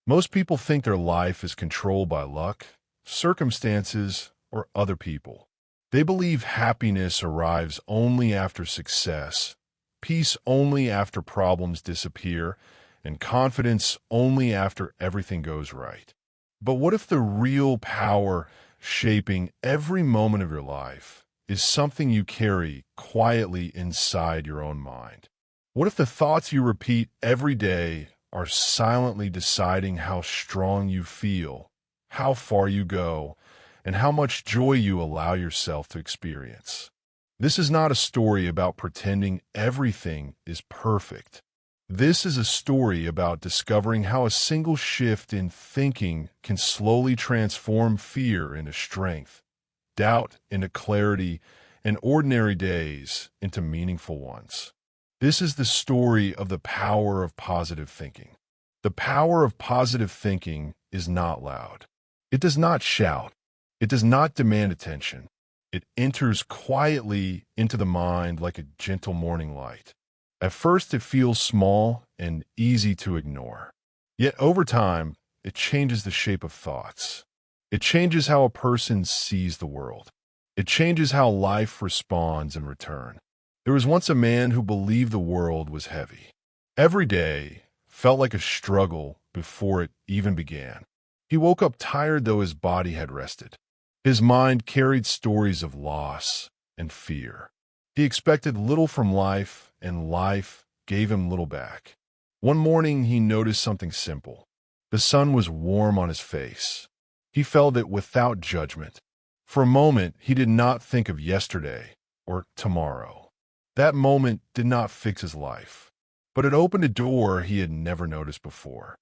Most people think their life is controlled by luck, circumstances, or other people. They believe happiness arrives only after success, peace only after problems disappear, and confidence only after everything goes right. But what if the real power shaping every moment of your life is something you carry quietly inside your own mind? What if the thoughts you repeat every day are silently deciding how strong you feel, how far you go, and how much joy you allow yourself to experience? This is not a story about pretending everything is perfect. This is a story about discovering how a single shift in thinking can slowly transform fear into strength, doubt into clarity, and ordinary days into meaningful ones. This is the story of the power of positive thinking. The power of positive thinking is not loud. It does not shout. It does not demand attention. It enters quietly into the mind like a gentle morning light. At first, it feels small and easy to ignore. Yet over time, it changes the shape of thoughts. It changes how a person sees the world. It changes how life responds in return. There was once a man who believed the world was heavy. Every day felt like a struggle before it even began. He woke up tired though his body had rested. His mind carried stories of loss and fear. He expected little from life, and life gave him little back. One morning, he noticed something simple. The sun was warm on his face. He felt it without judgment. For a moment, he did not think of yesterday or tomorrow. That moment did not fix his life, but it opened a door he had never noticed before.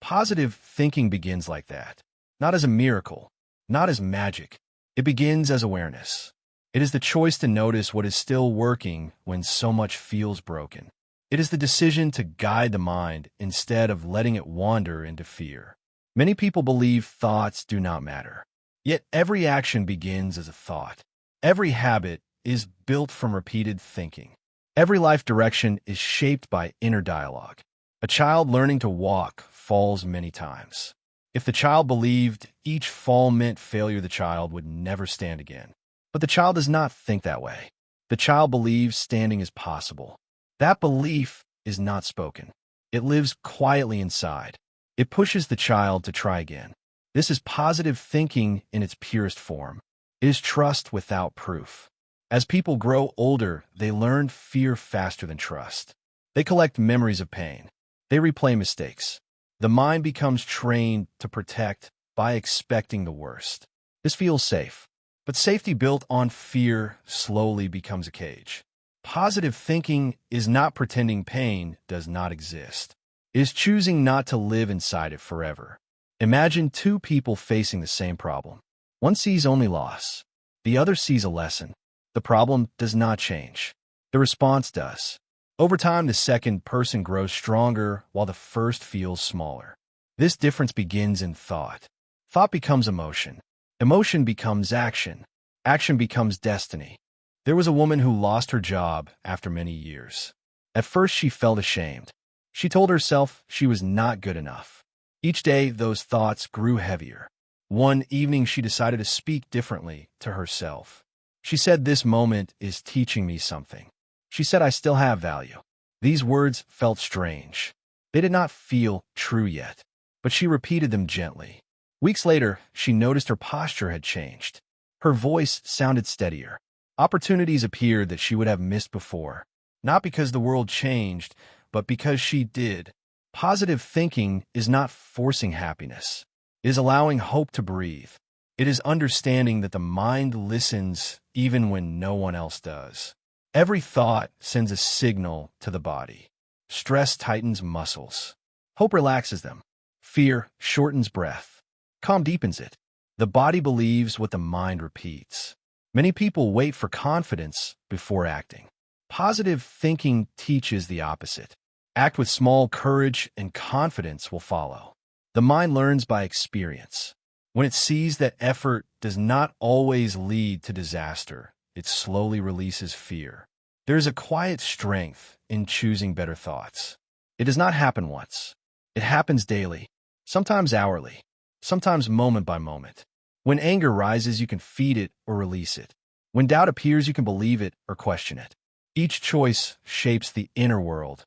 Positive thinking begins like that, not as a miracle, not as magic. It begins as awareness. It is the choice to notice what is still working when so much feels broken. It is the decision to guide the mind instead of letting it wander into fear. Many people believe thoughts do not matter. Yet every action begins as a thought. Every habit is built from repeated thinking. Every life direction is shaped by inner dialogue. A child learning to walk falls many times. If the child believed each fall meant failure, the child would never stand again. But the child does not think that way. The child believes standing is possible. That belief is not spoken. It lives quietly inside. It pushes the child to try again. This is positive thinking in its purest form. It is trust without proof. As people grow older, they learn fear faster than trust. They collect memories of pain. They replay mistakes. The mind becomes trained to protect by expecting the worst. This feels safe. But safety built on fear slowly becomes a cage. Positive thinking is not pretending pain does not exist. It is choosing not to live inside it forever. Imagine two people facing the same problem. One sees only loss. The other sees a lesson. The problem does not change. The response does. Over time, the second person grows stronger while the first feels smaller. This difference begins in thought. Thought becomes emotion. Emotion becomes action. Action becomes destiny. There was a woman who lost her job after many years. At first, she felt ashamed. She told herself she was not good enough. Each day, those thoughts grew heavier. One evening, she decided to speak differently to herself. She said, "This moment is teaching me something." She said, "I still have value." These words felt strange. They did not feel true yet, but she repeated them gently. Weeks later, she noticed her posture had changed. Her voice sounded steadier. Opportunities appeared that she would have missed before, not because the world changed, but because she did. Positive thinking is not forcing happiness. It is allowing hope to breathe. It is understanding that the mind listens even when no one else does. Every thought sends a signal to the body. Stress tightens muscles. Hope relaxes them. Fear shortens breath. Calm deepens it. The body believes what the mind repeats. Many people wait for confidence before acting. Positive thinking teaches the opposite. Act with small courage and confidence will follow. The mind learns by experience. When it sees that effort does not always lead to disaster, it slowly releases fear. There is a quiet strength in choosing better thoughts. It does not happen once. It happens daily. sometimes hourly, sometimes moment by moment. When anger rises, you can feed it or release it. When doubt appears, you can believe it or question it. Each choice shapes the inner world.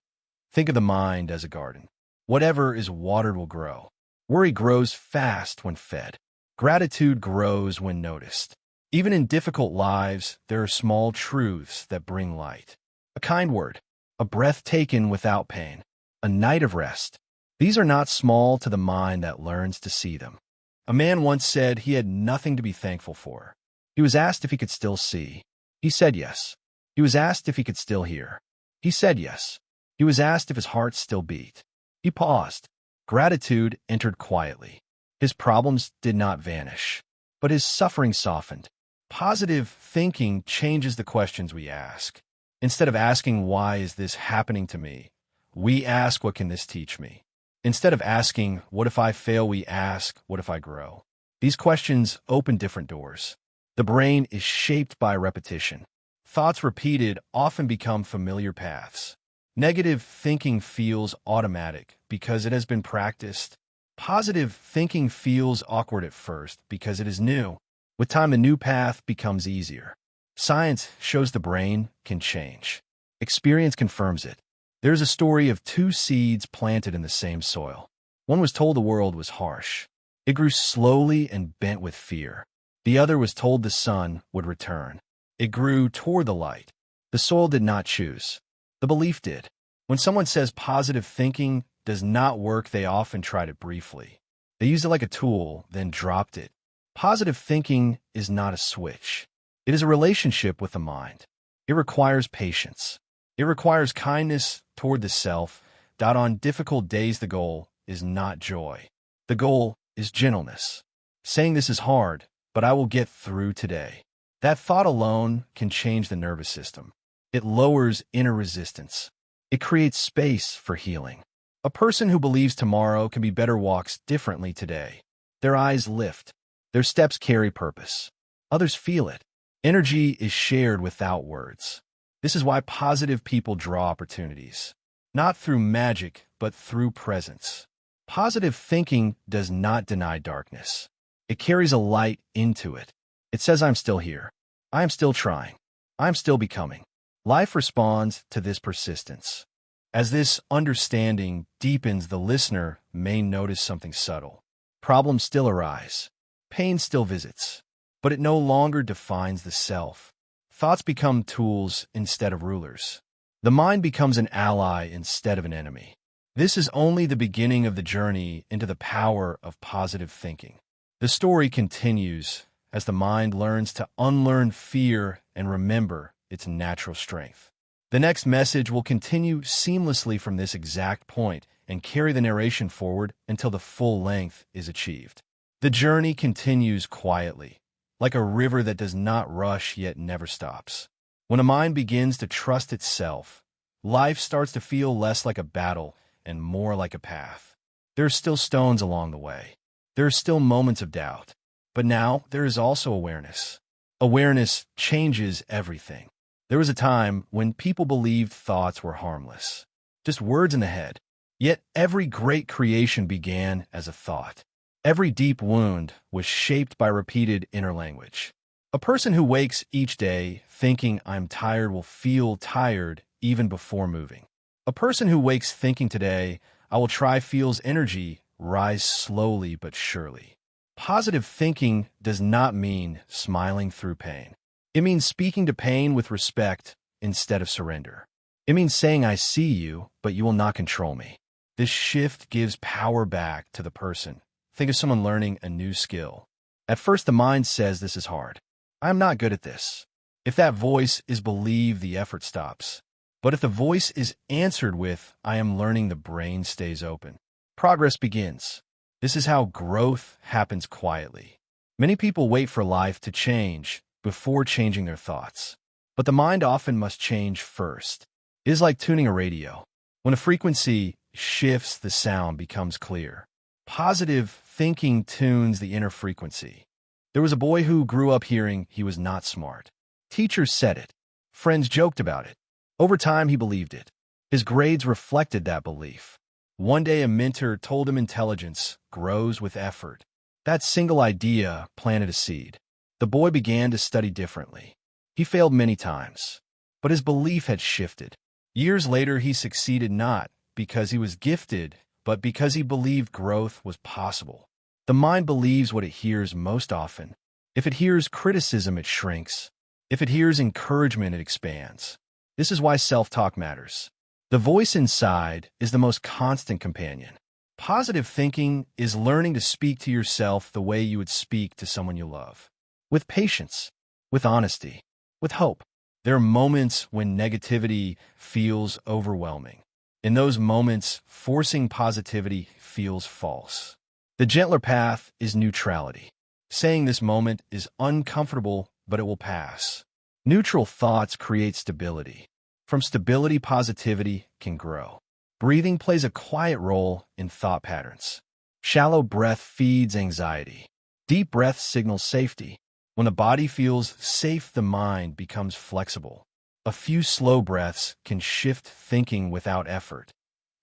Think of the mind as a garden. Whatever is watered will grow. Worry grows fast when fed. Gratitude grows when noticed. Even in difficult lives, there are small truths that bring light. A kind word, a breath taken without pain, a night of rest. These are not small to the mind that learns to see them. A man once said he had nothing to be thankful for. He was asked if he could still see. He said yes. He was asked if he could still hear. He said yes. He was asked if his heart still beat. He paused. Gratitude entered quietly. His problems did not vanish, but his suffering softened. Positive thinking changes the questions we ask. Instead of asking, "Why is this happening to me?" we ask, "What can this teach me?" Instead of asking, "What if I fail?" we ask, "What if I grow?" These questions open different doors. The brain is shaped by repetition. Thoughts repeated often become familiar paths. Negative thinking feels automatic because it has been practiced. Positive thinking feels awkward at first because it is new. With time, the new path becomes easier. Science shows the brain can change. Experience confirms it. There's a story of two seeds planted in the same soil. One was told the world was harsh. It grew slowly and bent with fear. The other was told the sun would return. It grew toward the light. The soil did not choose. The belief did. When someone says positive thinking does not work, they often tried it briefly. They used it like a tool, then dropped it. Positive thinking is not a switch. It is a relationship with the mind. It requires patience. It requires kindness toward the self. On difficult days, the goal is not joy. The goal is gentleness. Saying, "This is hard, but I will get through today." That thought alone can change the nervous system. It lowers inner resistance. It creates space for healing. A person who believes tomorrow can be better walks differently today. Their eyes lift. Their steps carry purpose. Others feel it. Energy is shared without words. This is why positive people draw opportunities. Not through magic, but through presence. Positive thinking does not deny darkness. It carries a light into it. It says, "I'm still here. I am still trying. I am still becoming." Life responds to this persistence. As this understanding deepens, the listener may notice something subtle. Problems still arise. Pain still visits. But it no longer defines the self. Thoughts become tools instead of rulers. The mind becomes an ally instead of an enemy. This is only the beginning of the journey into the power of positive thinking. The story continues as the mind learns to unlearn fear and remember its natural strength. The next message will continue seamlessly from this exact point and carry the narration forward until the full length is achieved. The journey continues quietly, like a river that does not rush yet never stops. When a mind begins to trust itself, life starts to feel less like a battle and more like a path. There are still stones along the way. There are still moments of doubt. But now there is also awareness. Awareness changes everything. There was a time when people believed thoughts were harmless, just words in the head. Yet every great creation began as a thought. Every deep wound was shaped by repeated inner language. A person who wakes each day thinking, "I'm tired," will feel tired even before moving. A person who wakes thinking, "Today, I will try," feels energy rise slowly but surely. Positive thinking does not mean smiling through pain. It means speaking to pain with respect instead of surrender. It means saying, "I see you, but you will not control me." This shift gives power back to the person. Think of someone learning a new skill. At first, the mind says, "This is hard. I am not good at this." If that voice is believed, the effort stops. But if the voice is answered with, "I am learning," the brain stays open. Progress begins. This is how growth happens quietly. Many people wait for life to change before changing their thoughts. But the mind often must change first. It is like tuning a radio. When a frequency shifts, the sound becomes clear. Positive thinking tunes the inner frequency. There was a boy who grew up hearing he was not smart. Teachers said it. Friends joked about it. Over time, he believed it. His grades reflected that belief. One day a mentor told him intelligence grows with effort. That single idea planted a seed. The boy began to study differently. He failed many times, but his belief had shifted. Years later, he succeeded not because he was gifted, but because he believed growth was possible. The mind believes what it hears most often. If it hears criticism, it shrinks. If it hears encouragement, it expands. This is why self-talk matters. The voice inside is the most constant companion. Positive thinking is learning to speak to yourself the way you would speak to someone you love. With patience, with honesty, with hope. There are moments when negativity feels overwhelming. In those moments, forcing positivity feels false. The gentler path is neutrality. Saying this moment is uncomfortable, but it will pass. Neutral thoughts create stability. From stability, positivity can grow. Breathing plays a quiet role in thought patterns. Shallow breath feeds anxiety. Deep breath signals safety. When the body feels safe, the mind becomes flexible. A few slow breaths can shift thinking without effort.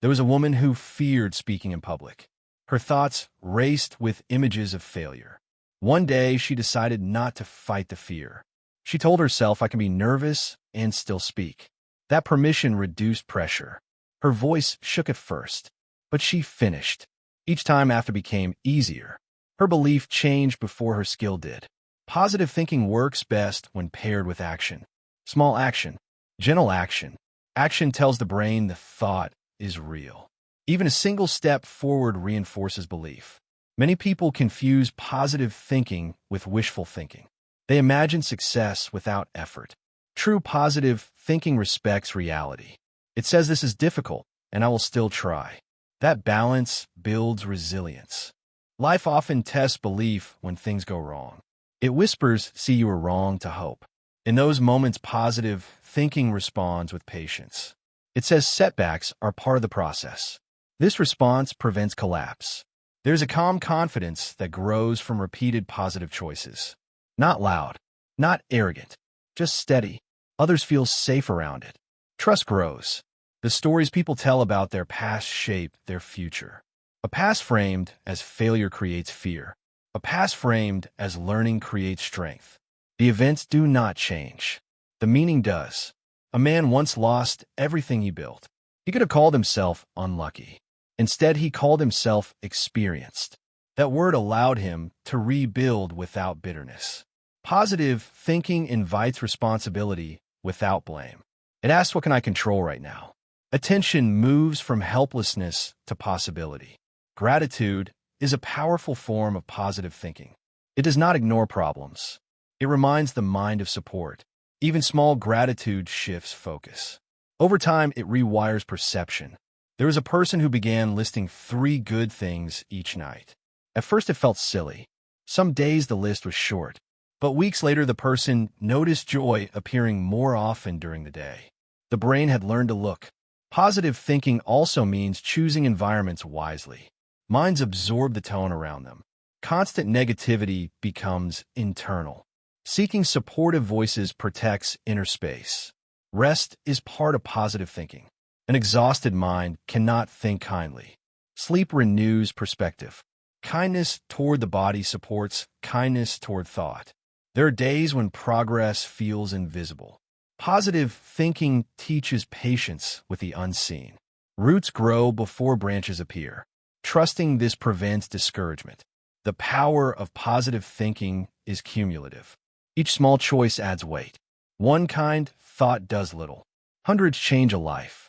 There was a woman who feared speaking in public. Her thoughts raced with images of failure. One day, she decided not to fight the fear. She told herself, "I can be nervous and still speak." That permission reduced pressure. Her voice shook at first, but she finished. Each time after became easier. Her belief changed before her skill did. Positive thinking works best when paired with action. Small action, gentle action. Action tells the brain the thought is real. Even a single step forward reinforces belief. Many people confuse positive thinking with wishful thinking. They imagine success without effort. True positive thinking respects reality. It says this is difficult, and I will still try. That balance builds resilience. Life often tests belief when things go wrong. It whispers, "See, you were wrong," to hope. In those moments, positive thinking responds with patience. It says setbacks are part of the process. This response prevents collapse. There's a calm confidence that grows from repeated positive choices. Not loud, not arrogant, just steady. Others feel safe around it. Trust grows. The stories people tell about their past shape their future. A past framed as failure creates fear. A past framed as learning creates strength. The events do not change. The meaning does. A man once lost everything he built. He could have called himself unlucky. Instead, he called himself experienced. That word allowed him to rebuild without bitterness. Positive thinking invites responsibility without blame. It asks, what can I control right now? Attention moves from helplessness to possibility. Gratitude is a powerful form of positive thinking. It does not ignore problems. It reminds the mind of support. Even small gratitude shifts focus. Over time, it rewires perception. There was a person who began listing 3 good things each night. At first, it felt silly. Some days the list was short. But weeks later, the person noticed joy appearing more often during the day. The brain had learned to look. Positive thinking also means choosing environments wisely. Minds absorb the tone around them. Constant negativity becomes internal. Seeking supportive voices protects inner space. Rest is part of positive thinking. An exhausted mind cannot think kindly. Sleep renews perspective. Kindness toward the body supports kindness toward thought. There are days when progress feels invisible. Positive thinking teaches patience with the unseen. Roots grow before branches appear. Trusting this prevents discouragement. The power of positive thinking is cumulative. Each small choice adds weight. One kind thought does little. Hundreds change a life.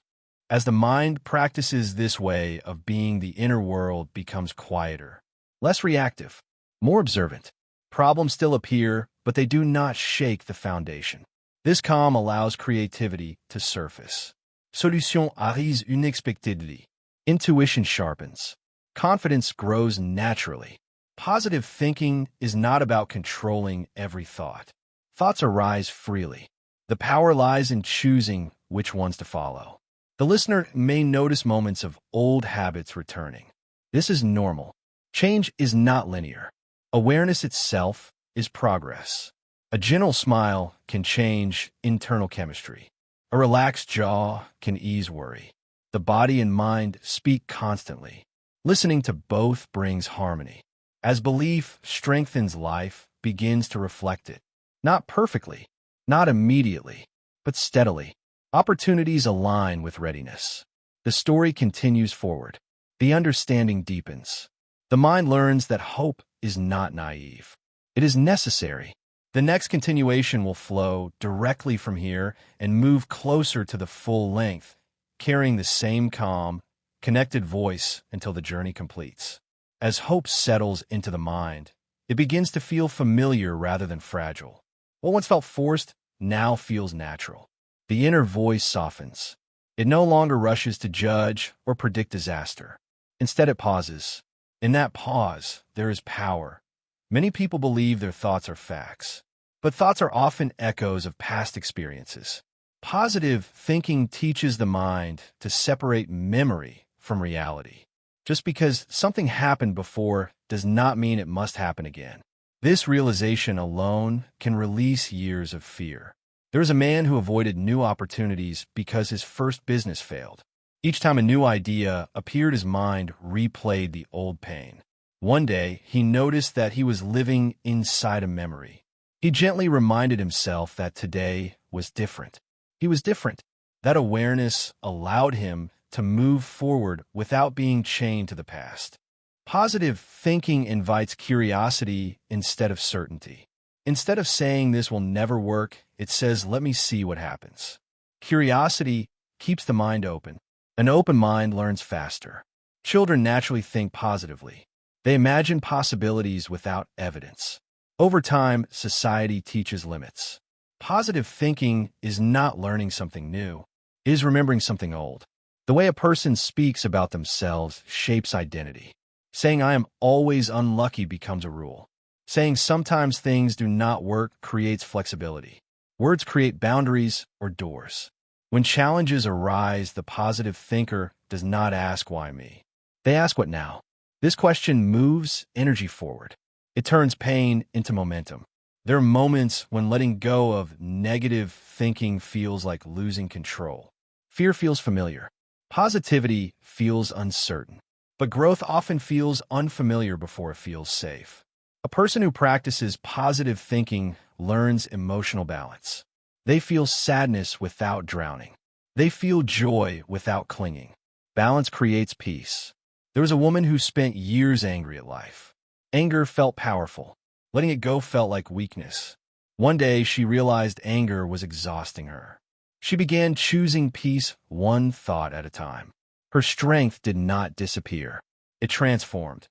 As the mind practices this way of being, the inner world becomes quieter, less reactive, more observant. Problems still appear, but they do not shake the foundation. This calm allows creativity to surface. Solutions arrivent unexpectedly. Intuition sharpens. Confidence grows naturally. Positive thinking is not about controlling every thought. Thoughts arise freely. The power lies in choosing which ones to follow. The listener may notice moments of old habits returning. This is normal. Change is not linear. Awareness itself is progress. A gentle smile can change internal chemistry. A relaxed jaw can ease worry. The body and mind speak constantly. Listening to both brings harmony. As belief strengthens life, begins to reflect it. Not perfectly, not immediately, but steadily. Opportunities align with readiness. The story continues forward. The understanding deepens. The mind learns that hope is not naive. It is necessary. The next continuation will flow directly from here and move closer to the full length, carrying the same calm, connected voice until the journey completes. As hope settles into the mind, it begins to feel familiar rather than fragile. What once felt forced now feels natural. The inner voice softens. It no longer rushes to judge or predict disaster. Instead, it pauses. In that pause, there is power. Many people believe their thoughts are facts, but thoughts are often echoes of past experiences. Positive thinking teaches the mind to separate memory from reality. Just because something happened before does not mean it must happen again. This realization alone can release years of fear. There is a man who avoided new opportunities because his first business failed. Each time a new idea appeared, his mind replayed the old pain. One day, he noticed that he was living inside a memory. He gently reminded himself that today was different. He was different. That awareness allowed him to move forward without being chained to the past. Positive thinking invites curiosity instead of certainty. Instead of saying this will never work, it says, let me see what happens. Curiosity keeps the mind open. An open mind learns faster. Children naturally think positively. They imagine possibilities without evidence. Over time, society teaches limits. Positive thinking is not learning something new. It is remembering something old. The way a person speaks about themselves shapes identity. Saying I am always unlucky becomes a rule. Saying sometimes things do not work creates flexibility. Words create boundaries or doors. When challenges arise, the positive thinker does not ask why me. They ask what now. This question moves energy forward. It turns pain into momentum. There are moments when letting go of negative thinking feels like losing control. Fear feels familiar. Positivity feels uncertain. But growth often feels unfamiliar before it feels safe. A person who practices positive thinking learns emotional balance. They feel sadness without drowning. They feel joy without clinging. Balance creates peace. There was a woman who spent years angry at life. Anger felt powerful. Letting it go felt like weakness. One day, she realized anger was exhausting her. She began choosing peace one thought at a time. Her strength did not disappear. It transformed.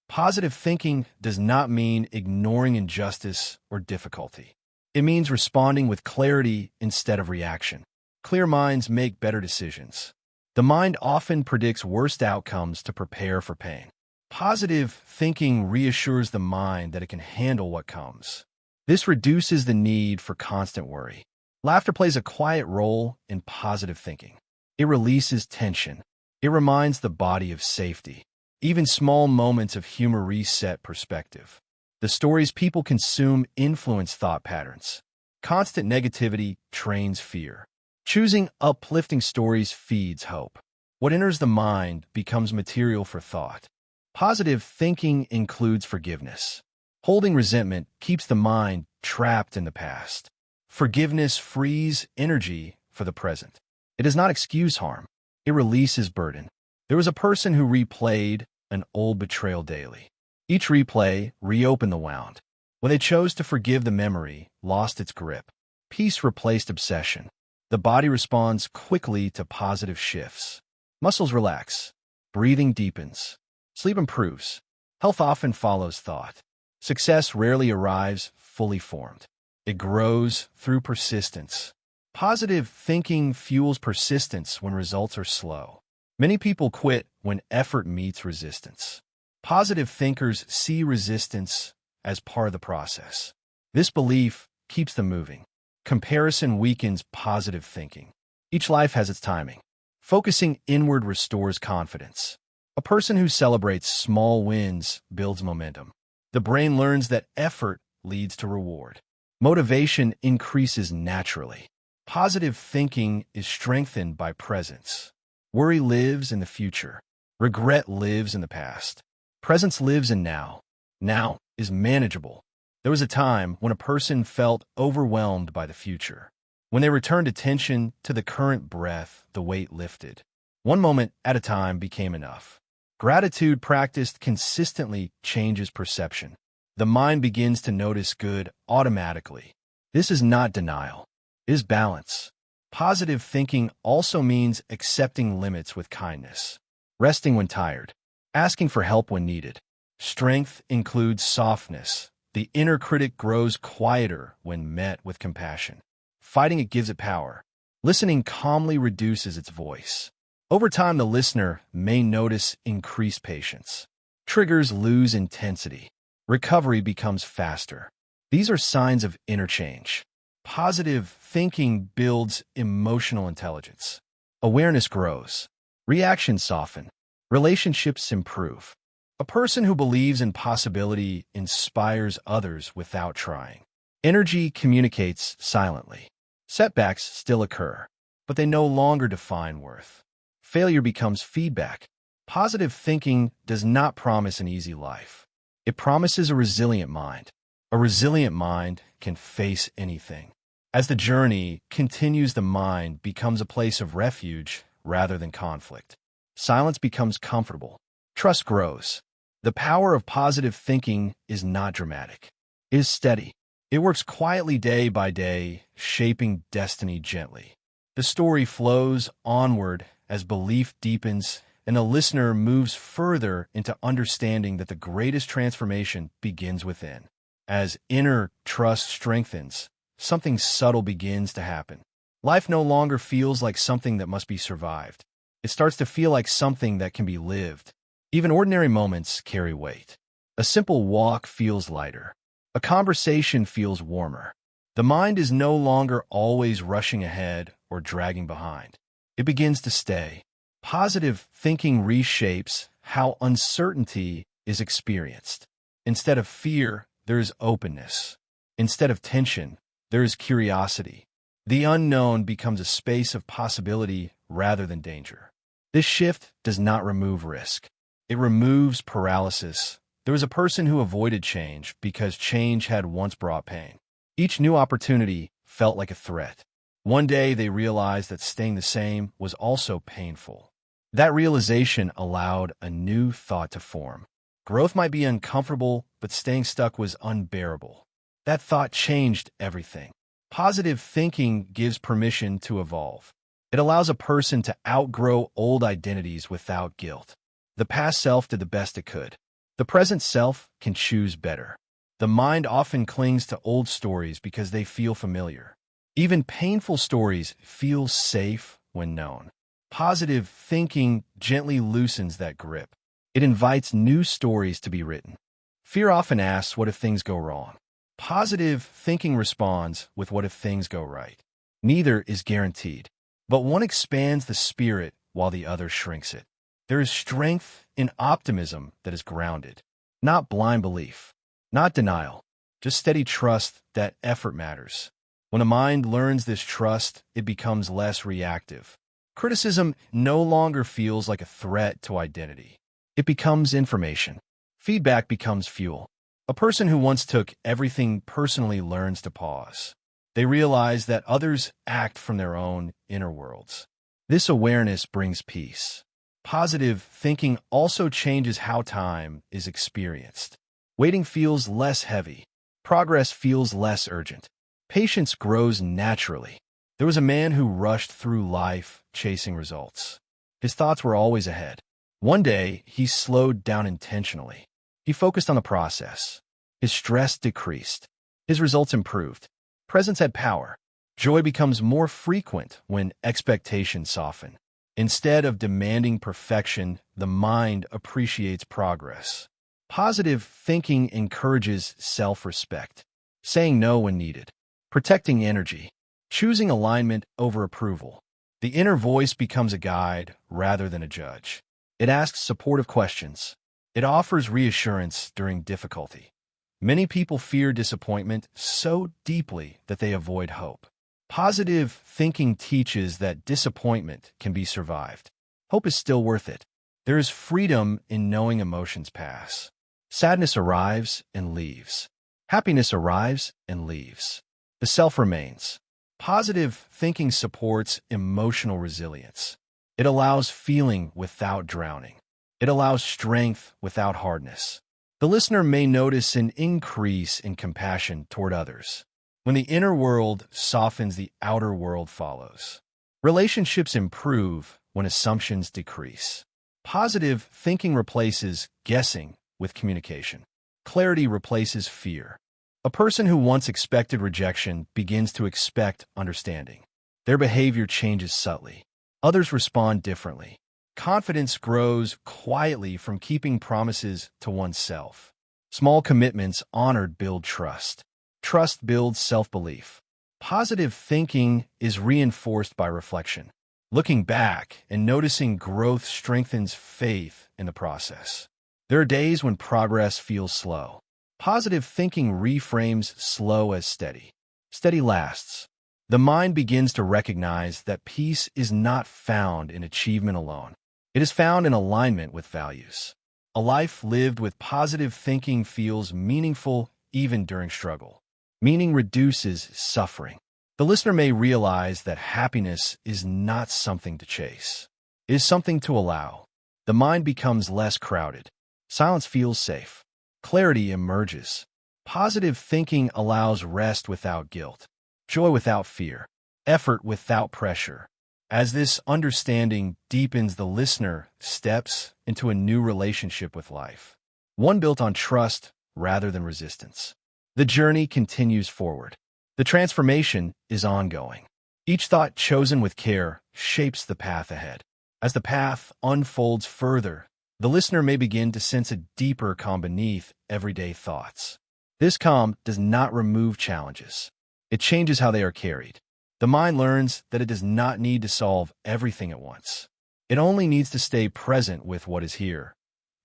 Positive thinking does not mean ignoring injustice or difficulty. It means responding with clarity instead of reaction. Clear minds make better decisions. The mind often predicts worst outcomes to prepare for pain. Positive thinking reassures the mind that it can handle what comes. This reduces the need for constant worry. Laughter plays a quiet role in positive thinking. It releases tension. It reminds the body of safety. Even small moments of humor reset perspective. The stories people consume influence thought patterns. Constant negativity trains fear. Choosing uplifting stories feeds hope. What enters the mind becomes material for thought. Positive thinking includes forgiveness. Holding resentment keeps the mind trapped in the past. Forgiveness frees energy for the present. It does not excuse harm. It releases burden. There was a person who replayed an old betrayal daily. Each replay reopened the wound. When they chose to forgive, the memory lost its grip. Peace replaced obsession. The body responds quickly to positive shifts. Muscles relax. Breathing deepens. Sleep improves. Health often follows thought. Success rarely arrives fully formed. It grows through persistence. Positive thinking fuels persistence when results are slow. Many people quit when effort meets resistance. Positive thinkers see resistance as part of the process. This belief keeps them moving. Comparison weakens positive thinking. Each life has its timing. Focusing inward restores confidence. A person who celebrates small wins builds momentum. The brain learns that effort leads to reward. Motivation increases naturally. Positive thinking is strengthened by presence. Worry lives in the future. Regret lives in the past. Presence lives in now. Now is manageable. There was a time when a person felt overwhelmed by the future. When they returned attention to the current breath, the weight lifted. One moment at a time became enough. Gratitude practiced consistently changes perception. The mind begins to notice good automatically. This is not denial. It is balance. Positive thinking also means accepting limits with kindness. Resting when tired. Asking for help when needed. Strength includes softness. The inner critic grows quieter when met with compassion. Fighting it gives it power. Listening calmly reduces its voice. Over time, the listener may notice increased patience. Triggers lose intensity. Recovery becomes faster. These are signs of interchange. Positive thinking builds emotional intelligence. Awareness grows. Reactions soften. Relationships improve. A person who believes in possibility inspires others without trying. Energy communicates silently. Setbacks still occur, but they no longer define worth. Failure becomes feedback. Positive thinking does not promise an easy life. It promises a resilient mind. A resilient mind can face anything. As the journey continues, the mind becomes a place of refuge rather than conflict. Silence becomes comfortable. Trust grows. The power of positive thinking is not dramatic. It is steady. It works quietly day by day, shaping destiny gently. The story flows onward as belief deepens and the listener moves further into understanding that the greatest transformation begins within. As inner trust strengthens, something subtle begins to happen. Life no longer feels like something that must be survived. It starts to feel like something that can be lived. Even ordinary moments carry weight. A simple walk feels lighter. A conversation feels warmer. The mind is no longer always rushing ahead or dragging behind. It begins to stay. Positive thinking reshapes how uncertainty is experienced. Instead of fear, there is openness. Instead of tension, there is curiosity. The unknown becomes a space of possibility rather than danger. This shift does not remove risk. It removes paralysis. There was a person who avoided change because change had once brought pain. Each new opportunity felt like a threat. One day they realized that staying the same was also painful. That realization allowed a new thought to form. Growth might be uncomfortable, but staying stuck was unbearable. That thought changed everything. Positive thinking gives permission to evolve. It allows a person to outgrow old identities without guilt. The past self did the best it could. The present self can choose better. The mind often clings to old stories because they feel familiar. Even painful stories feel safe when known. Positive thinking gently loosens that grip. It invites new stories to be written. Fear often asks, what if things go wrong? Positive thinking responds with, what if things go right? Neither is guaranteed, but one expands the spirit while the other shrinks it. There is strength in optimism that is grounded, not blind belief, not denial, just steady trust that effort matters. When a mind learns this trust, it becomes less reactive. Criticism no longer feels like a threat to identity. It becomes information. Feedback becomes fuel. A person who once took everything personally learns to pause. They realize that others act from their own inner worlds. This awareness brings peace. Positive thinking also changes how time is experienced. Waiting feels less heavy. Progress feels less urgent. Patience grows naturally. There was a man who rushed through life chasing results. His thoughts were always ahead. One day, he slowed down intentionally. He focused on the process. His stress decreased. His results improved. Presence had power. Joy becomes more frequent when expectations soften. Instead of demanding perfection, the mind appreciates progress. Positive thinking encourages self-respect, saying no when needed, protecting energy, choosing alignment over approval. The inner voice becomes a guide rather than a judge. It asks supportive questions. It offers reassurance during difficulty. Many people fear disappointment so deeply that they avoid hope. Positive thinking teaches that disappointment can be survived. hope is still worth it. There is freedom in knowing emotions pass. Sadness arrives and leaves. Happiness arrives and leaves. The self remains. Positive thinking supports emotional resilience. It allows feeling without drowning. It allows strength without hardness. The listener may notice an increase in compassion toward others. When the inner world softens, the outer world follows. Relationships improve when assumptions decrease. Positive thinking replaces guessing with communication. Clarity replaces fear. A person who once expected rejection begins to expect understanding. Their behavior changes subtly. Others respond differently. Confidence grows quietly from keeping promises to oneself. Small commitments honored build trust. Trust builds self-belief. Positive thinking is reinforced by reflection. Looking back and noticing growth strengthens faith in the process. There are days when progress feels slow. Positive thinking reframes slow as steady. Steady lasts. The mind begins to recognize that peace is not found in achievement alone. It is found in alignment with values. A life lived with positive thinking feels meaningful even during struggle. Meaning reduces suffering. The listener may realize that happiness is not something to chase. It is something to allow. The mind becomes less crowded. Silence feels safe. Clarity emerges. Positive thinking allows rest without guilt, joy without fear, effort without pressure. As this understanding deepens, the listener steps into a new relationship with life, one built on trust rather than resistance. The journey continues forward. The transformation is ongoing. Each thought chosen with care shapes the path ahead. As the path unfolds further, the listener may begin to sense a deeper calm beneath everyday thoughts. This calm does not remove challenges. It changes how they are carried. The mind learns that it does not need to solve everything at once. It only needs to stay present with what is here.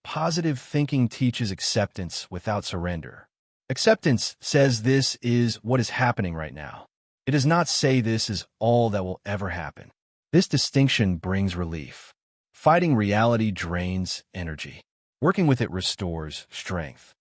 Positive thinking teaches acceptance without surrender. Acceptance says this is what is happening right now. It does not say this is all that will ever happen. This distinction brings relief. Fighting reality drains energy. Working with it restores strength.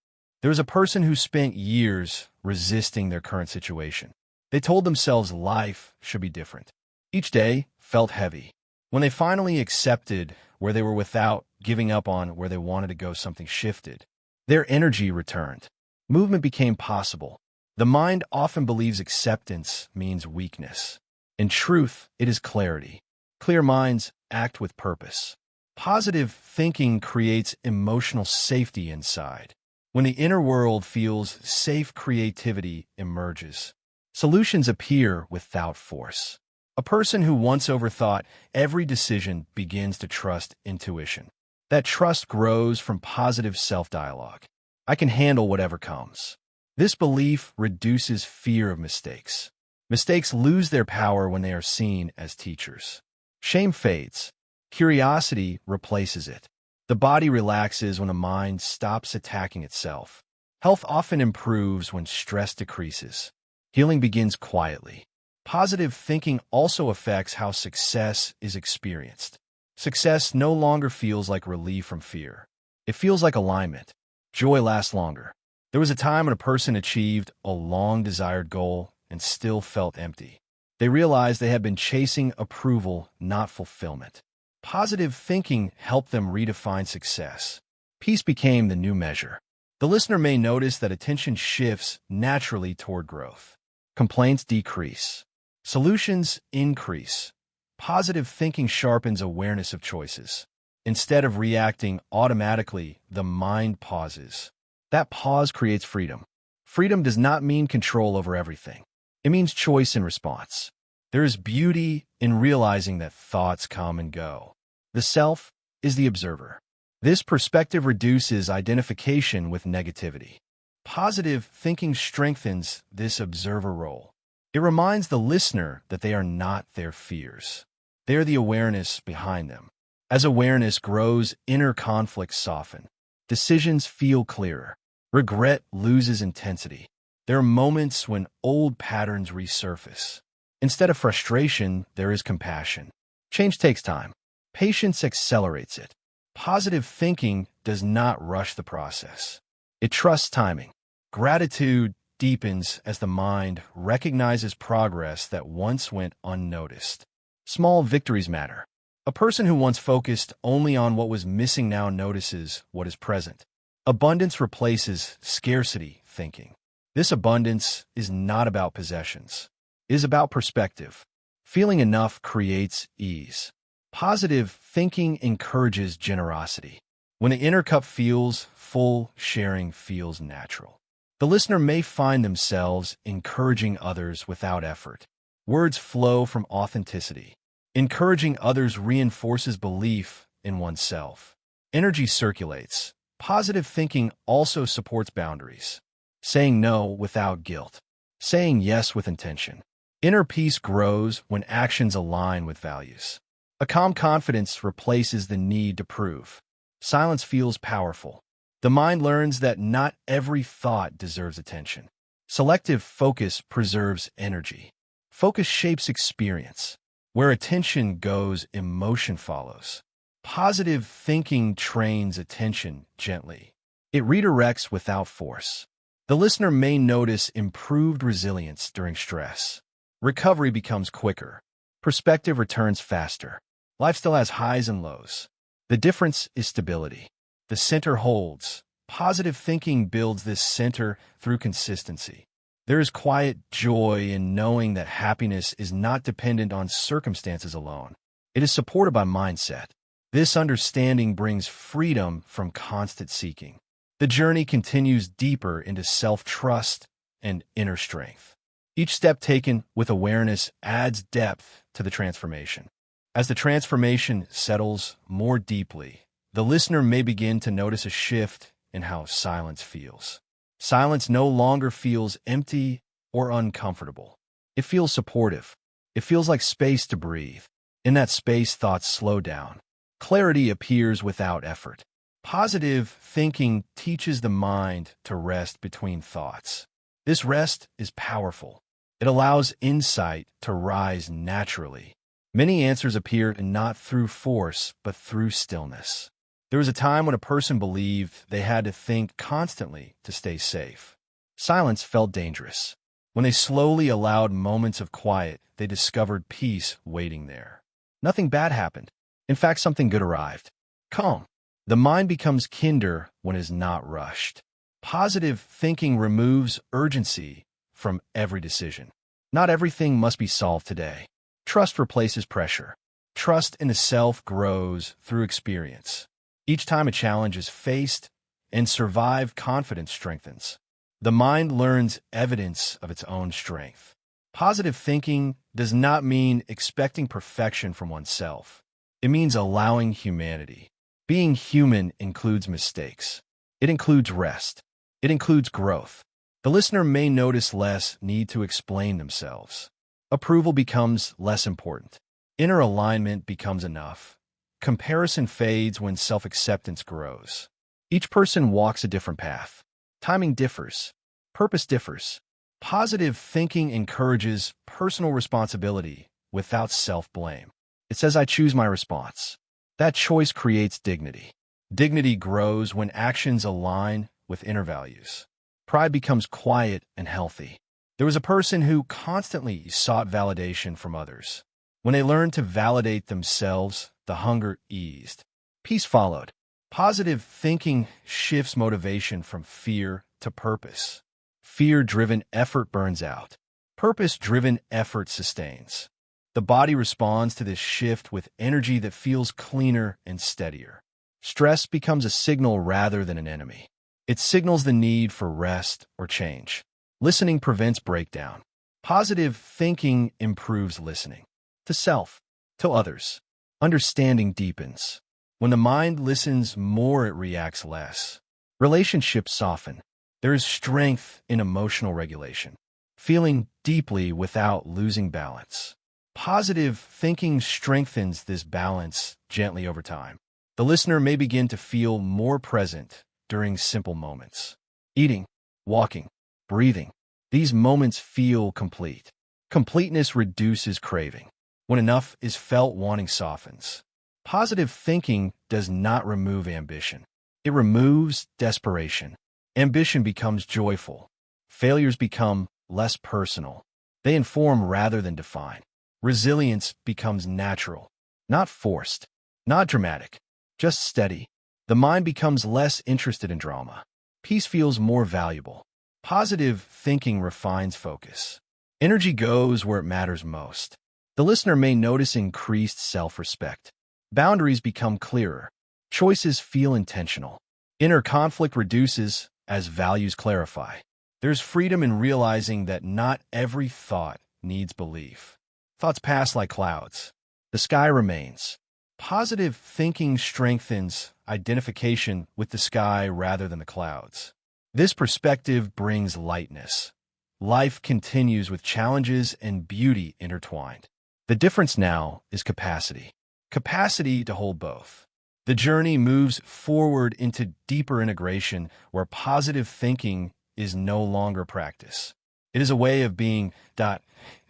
There was a person who spent years resisting their current situation. They told themselves life should be different. Each day felt heavy. When they finally accepted where they were without giving up on where they wanted to go, something shifted. Their energy returned. Movement became possible. The mind often believes acceptance means weakness. In truth, it is clarity. Clear minds act with purpose. Positive thinking creates emotional safety inside. When the inner world feels safe, creativity emerges. Solutions appear without force. A person who once overthought every decision begins to trust intuition. That trust grows from positive self-dialogue. I can handle whatever comes. This belief reduces fear of mistakes. Mistakes lose their power when they are seen as teachers. Shame fades. Curiosity replaces it. The body relaxes when the mind stops attacking itself. Health often improves when stress decreases. Healing begins quietly. Positive thinking also affects how success is experienced. Success no longer feels like relief from fear. It feels like alignment. Joy lasts longer. There was a time when a person achieved a long-desired goal and still felt empty. They realized they had been chasing approval, not fulfillment. Positive thinking helped them redefine success. Peace became the new measure. The listener may notice that attention shifts naturally toward growth. Complaints decrease. Solutions increase. Positive thinking sharpens awareness of choices. Instead of reacting automatically, the mind pauses. That pause creates freedom. Freedom does not mean control over everything. It means choice and response. There is beauty in realizing that thoughts come and go. The self is the observer. This perspective reduces identification with negativity. Positive thinking strengthens this observer role. It reminds the listener that they are not their fears. They are the awareness behind them. As awareness grows, inner conflicts soften. Decisions feel clearer. Regret loses intensity. There are moments when old patterns resurface. Instead of frustration, there is compassion. Change takes time. Patience accelerates it. Positive thinking does not rush the process. It trusts timing. Gratitude deepens as the mind recognizes progress that once went unnoticed. Small victories matter. A person who once focused only on what was missing now notices what is present. Abundance replaces scarcity thinking. This abundance is not about possessions. It is about perspective. Feeling enough creates ease. Positive thinking encourages generosity. When the inner cup feels full, sharing feels natural. The listener may find themselves encouraging others without effort. Words flow from authenticity. Encouraging others reinforces belief in oneself. Energy circulates. Positive thinking also supports boundaries. Saying no without guilt. Saying yes with intention. Inner peace grows when actions align with values. A calm confidence replaces the need to prove. Silence feels powerful. The mind learns that not every thought deserves attention. Selective focus preserves energy. Focus shapes experience. Where attention goes, emotion follows. Positive thinking trains attention gently. It redirects without force. The listener may notice improved resilience during stress. Recovery becomes quicker. Perspective returns faster. Life still has highs and lows. The difference is stability. The center holds. Positive thinking builds this center through consistency. There is quiet joy in knowing that happiness is not dependent on circumstances alone. It is supported by mindset. This understanding brings freedom from constant seeking. The journey continues deeper into self-trust and inner strength. Each step taken with awareness adds depth to the transformation. As the transformation settles more deeply, the listener may begin to notice a shift in how silence feels. Silence no longer feels empty or uncomfortable. It feels supportive. It feels like space to breathe. In that space, thoughts slow down. Clarity appears without effort. Positive thinking teaches the mind to rest between thoughts. This rest is powerful. It allows insight to rise naturally. Many answers appear not through force, but through stillness. There was a time when a person believed they had to think constantly to stay safe. Silence felt dangerous. When they slowly allowed moments of quiet, they discovered peace waiting there. Nothing bad happened. In fact, something good arrived. Calm. The mind becomes kinder when it is not rushed. Positive thinking removes urgency from every decision. Not everything must be solved today. Trust replaces pressure. Trust in the self grows through experience. Each time a challenge is faced and survived, confidence strengthens. The mind learns evidence of its own strength. Positive thinking does not mean expecting perfection from oneself. It means allowing humanity. Being human includes mistakes. It includes rest. It includes growth. The listener may notice less need to explain themselves. Approval becomes less important. Inner alignment becomes enough. Comparison fades when self-acceptance grows. Each person walks a different path. Timing differs. Purpose differs. Positive thinking encourages personal responsibility without self-blame. It says, I choose my response. That choice creates dignity. Dignity grows when actions align with inner values. Pride becomes quiet and healthy. There was a person who constantly sought validation from others. When they learned to validate themselves, the hunger eased. Peace followed. Positive thinking shifts motivation from fear to purpose. Fear-driven effort burns out. Purpose-driven effort sustains. The body responds to this shift with energy that feels cleaner and steadier. Stress becomes a signal rather than an enemy. It signals the need for rest or change. Listening prevents breakdown. Positive thinking improves listening. To self, to others. Understanding deepens. When the mind listens more, it reacts less. Relationships soften. There is strength in emotional regulation. Feeling deeply without losing balance. Positive thinking strengthens this balance gently over time. The listener may begin to feel more present during simple moments. Eating, walking, breathing. These moments feel complete. Completeness reduces craving. When enough is felt, wanting softens. Positive thinking does not remove ambition. It removes desperation. Ambition becomes joyful. Failures become less personal. They inform rather than define. Resilience becomes natural, not forced, not dramatic, just steady. The mind becomes less interested in drama. Peace feels more valuable. Positive thinking refines focus. Energy goes where it matters most. The listener may notice increased self-respect. Boundaries become clearer. Choices feel intentional. Inner conflict reduces as values clarify. There's freedom in realizing that not every thought needs belief. Thoughts pass like clouds. The sky remains. Positive thinking strengthens identification with the sky rather than the clouds. This perspective brings lightness. Life continues with challenges and beauty intertwined. The difference now is capacity. Capacity to hold both. The journey moves forward into deeper integration where positive thinking is no longer practice. It is a way of being.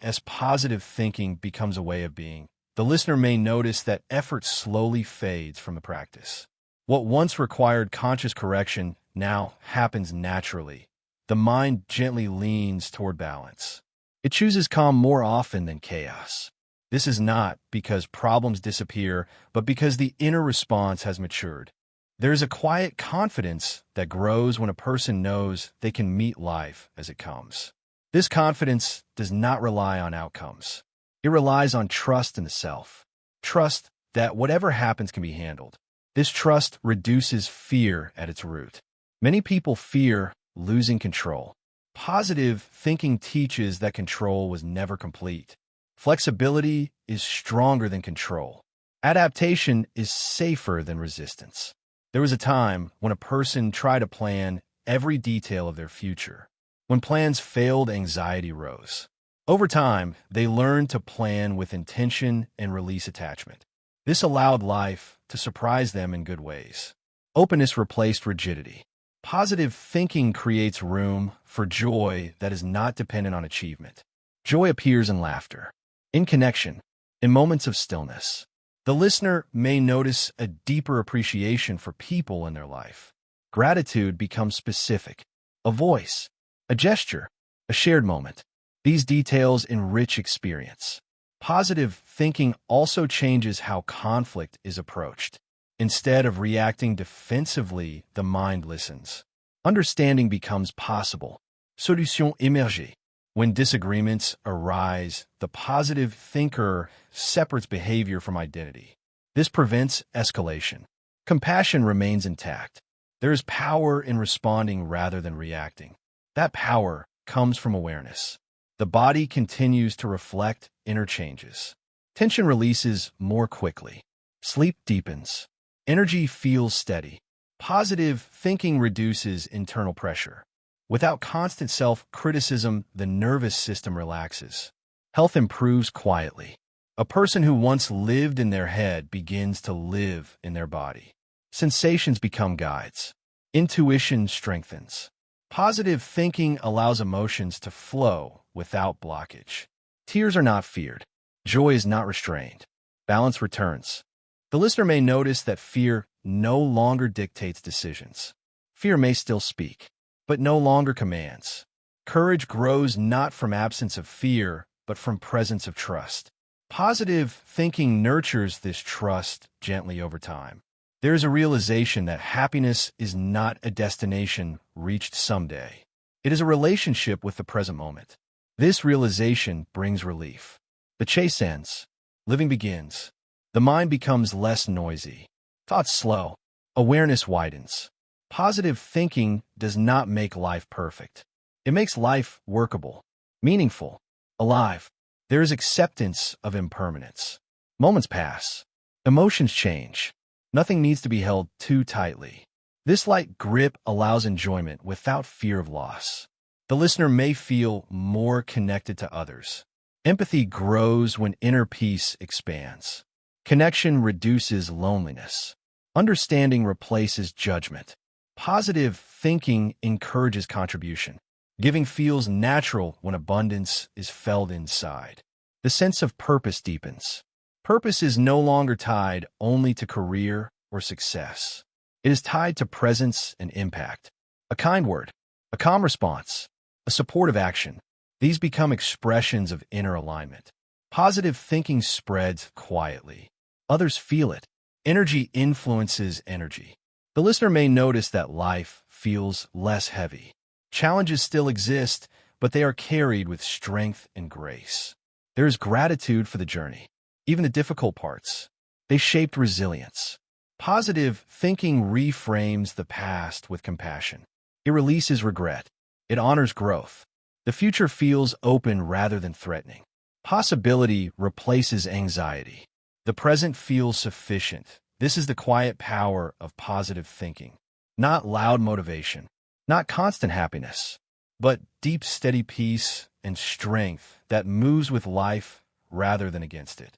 As positive thinking becomes a way of being, the listener may notice that effort slowly fades from the practice. What once required conscious correction now happens naturally. The mind gently leans toward balance. It chooses calm more often than chaos. This is not because problems disappear, but because the inner response has matured. There is a quiet confidence that grows when a person knows they can meet life as it comes. This confidence does not rely on outcomes. It relies on trust in the self. Trust that whatever happens can be handled. This trust reduces fear at its root. Many people fear losing control. Positive thinking teaches that control was never complete. Flexibility is stronger than control. Adaptation is safer than resistance. There was a time when a person tried to plan every detail of their future. When plans failed, anxiety rose. Over time, they learned to plan with intention and release attachment. This allowed life to surprise them in good ways. Openness replaced rigidity. Positive thinking creates room for joy that is not dependent on achievement. Joy appears in laughter, in connection, in moments of stillness. The listener may notice a deeper appreciation for people in their life. Gratitude becomes specific, a voice, a gesture, a shared moment. These details enrich experience. Positive thinking also changes how conflict is approached. Instead of reacting defensively, the mind listens. Understanding becomes possible. Solution émergée. When disagreements arise, the positive thinker separates behavior from identity. This prevents escalation. Compassion remains intact. There is power in responding rather than reacting. That power comes from awareness. The body continues to reflect inner changes. Tension releases more quickly. Sleep deepens. Energy feels steady. Positive thinking reduces internal pressure. Without constant self-criticism, the nervous system relaxes. Health improves quietly. A person who once lived in their head begins to live in their body. Sensations become guides. Intuition strengthens. Positive thinking allows emotions to flow without blockage. Tears are not feared. Joy is not restrained. Balance returns. The listener may notice that fear no longer dictates decisions. Fear may still speak, but no longer commands. Courage grows not from absence of fear, but from presence of trust. Positive thinking nurtures this trust gently over time. There is a realization that happiness is not a destination reached someday. It is a relationship with the present moment. This realization brings relief. The chase ends. Living begins. The mind becomes less noisy. Thoughts slow. Awareness widens. Positive thinking does not make life perfect. It makes life workable, meaningful, alive. There is acceptance of impermanence. Moments pass. Emotions change. Nothing needs to be held too tightly. This light grip allows enjoyment without fear of loss. The listener may feel more connected to others. Empathy grows when inner peace expands. Connection reduces loneliness. Understanding replaces judgment. Positive thinking encourages contribution. Giving feels natural when abundance is felt inside. The sense of purpose deepens. Purpose is no longer tied only to career or success. It is tied to presence and impact. A kind word, a calm response, a supportive action. These become expressions of inner alignment. Positive thinking spreads quietly. Others feel it. Energy influences energy. The listener may notice that life feels less heavy. Challenges still exist, but they are carried with strength and grace. There is gratitude for the journey, even the difficult parts. They shaped resilience. Positive thinking reframes the past with compassion. It releases regret. It honors growth. The future feels open rather than threatening. Possibility replaces anxiety. The present feels sufficient. This is the quiet power of positive thinking. Not loud motivation, not constant happiness, but deep, steady peace and strength that moves with life rather than against it.